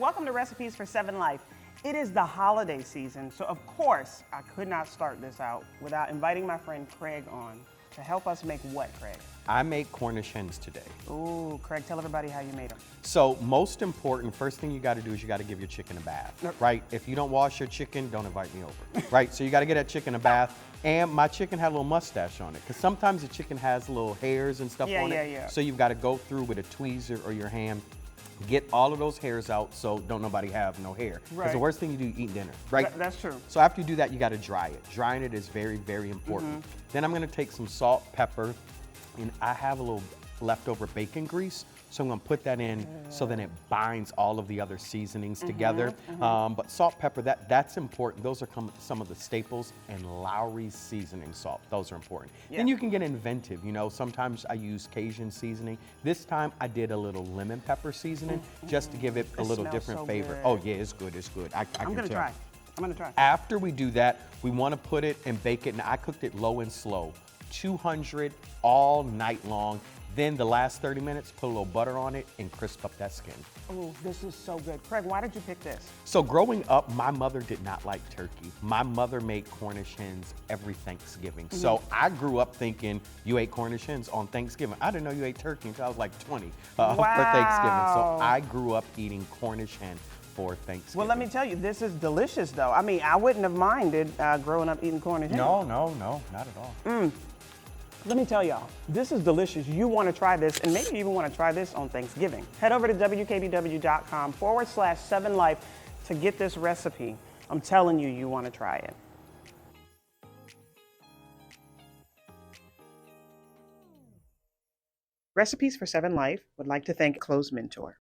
Welcome to Recipes for 7 Life. It is the holiday season, so of course I could not start this out without inviting my friend Craig on to help us make what, Craig? I made Cornish hens today. Ooh, Craig, tell everybody how you made them. So most important, first thing you gotta do is you gotta give your chicken a bath, right? If you don't wash your chicken, don't invite me over, right? So you gotta get that chicken a bath. And my chicken had a little mustache on it, because sometimes the chicken has little hairs and stuff on it. Yeah. So you've gotta go through with a tweezer or your hand, get all of those hairs out so don't nobody have no hair. Because the worst thing you do, eat dinner, right? That's true. So after you do that, you gotta dry it. Drying it is very, very important. Then I'm gonna take some salt, pepper, and I have a little leftover bacon grease, so I'm gonna put that in so then it binds all of the other seasonings together. But salt, pepper, that's important. Those are some of the staples, and Lowry's seasoning salt, those are important. Then you can get inventive, you know, sometimes I use Cajun seasoning. This time I did a little lemon pepper seasoning just to give it a little different flavor. Good. Oh yeah, it's good, it's good. I'm gonna try. After we do that, we wanna put it and bake it, and I cooked it low and slow, 200 all night long. Then the last 30 minutes, put a little butter on it and crisp up that skin. Oh, this is so good. Craig, why did you pick this? So growing up, my mother did not like turkey. My mother made Cornish hens every Thanksgiving. So I grew up thinking you ate Cornish hens on Thanksgiving. I didn't know you ate turkey until I was like 20 for Thanksgiving. So I grew up eating Cornish hen for Thanksgiving. Well, let me tell you, this is delicious though. I mean, I wouldn't have minded growing up eating Cornish hens. No, not at all. Let me tell y'all, this is delicious. You want to try this, and maybe you even want to try this on Thanksgiving. Head over to wkbw.com/7life to get this recipe. I'm telling you, you want to try it. Recipes for 7 Life would like to thank Close Mentor.